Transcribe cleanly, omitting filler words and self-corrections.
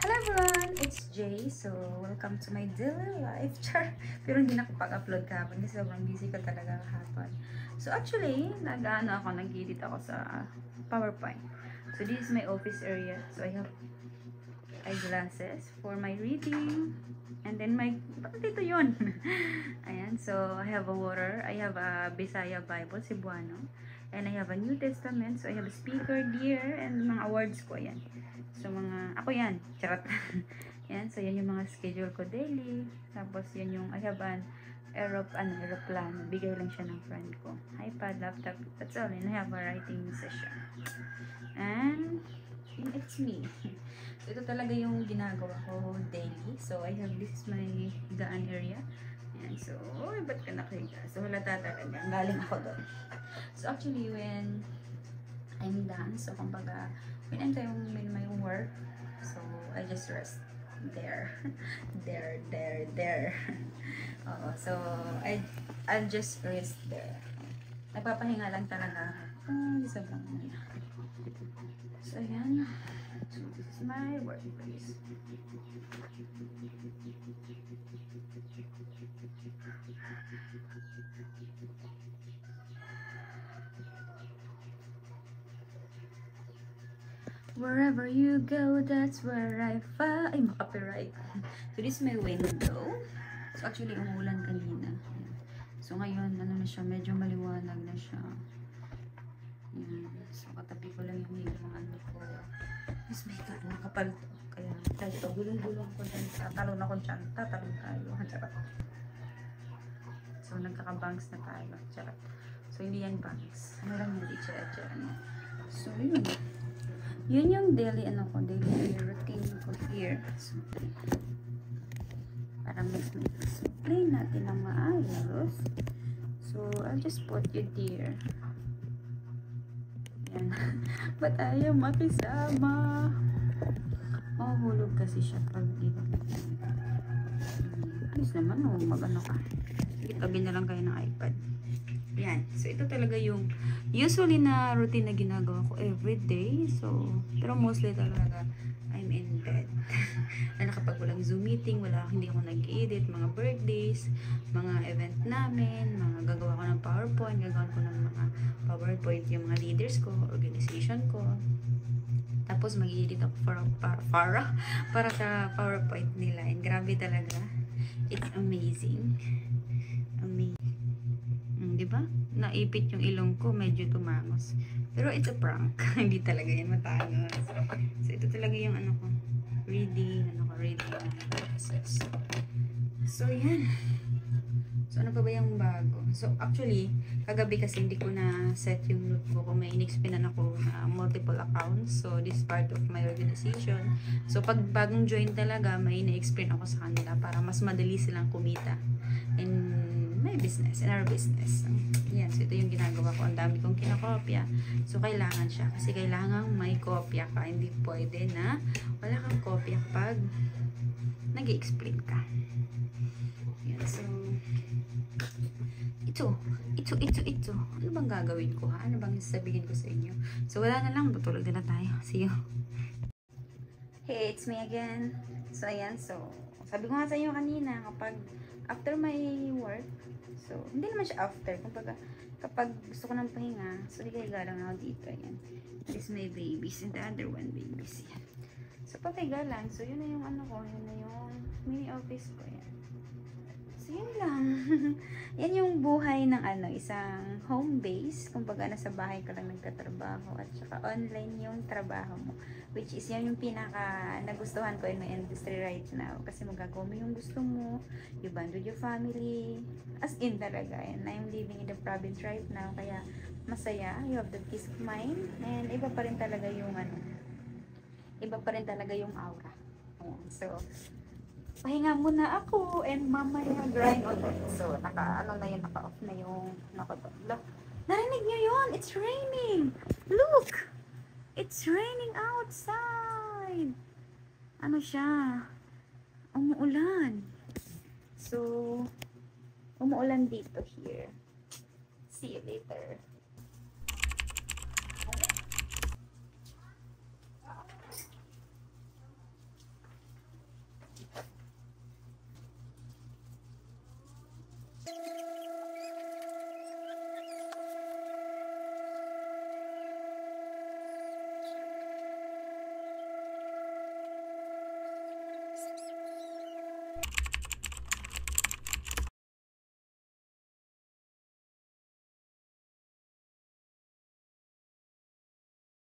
Hello everyone! It's Jay. So, welcome to my daily life. Pero hindi na ako pag-upload kahapon kasi sobrang busy ko talaga kahapon. So, actually, nag-edit ako sa PowerPoint. So, this is my office area. So, I have eyeglasses for my reading. And then bakit dito yun? Ayan. So, I have a water. I have a Bisaya Bible, Cebuano. And I have a New Testament. So, I have a speaker there and mga awards ko. Ayan. So, ako yan. Charot. Yan. So, yan yung mga schedule ko daily. Tapos, yan yung, I have an aeroplano. Bigay lang siya ng friend ko. iPad, laptop. That's all. And I have a writing session. And, it's me. So, ito talaga yung ginagawa ko daily. So, this is my gaan area. Yan. So, ba't ka nakahiga? So, halata talaga. Galing ako doon. So, actually, when I'm done, so, kumbaga, when I'm done with my work, so I just rest there. there. So I'll just rest there. Nagpapahinga lang talaga. Sobrang ano. So ayan. So this is my workplace. Wherever you go, that's where I fall. Ay, makapiright. So, this is my window. So, actually, umuulan kanina. So, ngayon, ano na siya, medyo maliwanag na siya. Yan. So, katabi ko lang yung ano ko. Mas may nakapal to. Kaya, kahit ito, gulong-gulong ko dyan. Tatalon ako dyan. Tatalon tayo. Charot. So, nagkakabangs na tayo. Charot. So, hindi yan bangs. Ano lang yung itcha-etcha. So, yun. Yun yung daily routine ko here. So, para explain natin ng maayos. So, I'll just put you there. Yan. Ba't ayaw makisama? Oh, hulog kasi siya pag dito. Alis naman, mag-ano ka. Itabi na lang kayo ng iPad. Yan. So, ito talaga yung usually na routine na ginagawa ko everyday. So, pero mostly talaga, I'm in bed. Na kapag walang Zoom meeting, hindi ako nag-edit, mga birthdays, mga event namin, mga gagawa ko ng PowerPoint, gagawa ko ng mga PowerPoint yung mga leaders ko, organization ko. Tapos, mag-edit ako para sa PowerPoint nila. And grabe talaga. It's amazing. Diba? Naipit yung ilong ko, medyo tumangos. Pero it's a prank. Hindi talaga yan matangos. So, ito talaga yung reading process. So, yan. So, ano pa ba yung bago? So, actually, kagabi kasi hindi ko na set yung notebook ko. May in-expinan ako na multiple accounts. So, this is part of my organization. So, pag bagong join talaga, may na-explain ako sa kanila para mas madali silang kumita. And my business, in our business. Yan, so ito yung ginagawa ko. Ang dami kong kinakopya. So, kailangan siya. Kasi kailangan may kopya ka. Hindi pwede na wala kang kopya pag nag-explain ka. Yan, so ito. Ano bang gagawin ko, ha? Ano bang sasabihin ko sa inyo? So, wala na lang. Tutulog na tayo. See you. Hey, it's me again. So, ayan. So, sabi ko nga sa inyo kanina, after my work, so, hindi naman siya after. Kapag gusto ko ng pahinga, so, higa lang ako dito. Ayan. This is my babies. And the other one, babies. Yan. So, pahiga lang. So, yun na yung yun na yung mini office ko. Yan. So, yun lang. Yan yung buhay ng isang home base. Kumbaga, nasa bahay ka lang nagtatrabaho. At saka online yung trabaho mo. Which is yan yung pinaka nagustuhan ko in my industry right now. Kasi magagawa mo yung gusto mo. You bond with your family. As in talaga. And I'm living in the province right now. Kaya masaya. You have the peace of mind. And iba pa rin talaga yung aura. So, pahinga muna ako and mamaya grind ulit. So, naka-off na yung narinig nyo yun? It's raining! Look! It's raining outside! Ano siya? Umuulan. So, umuulan dito here. See you later.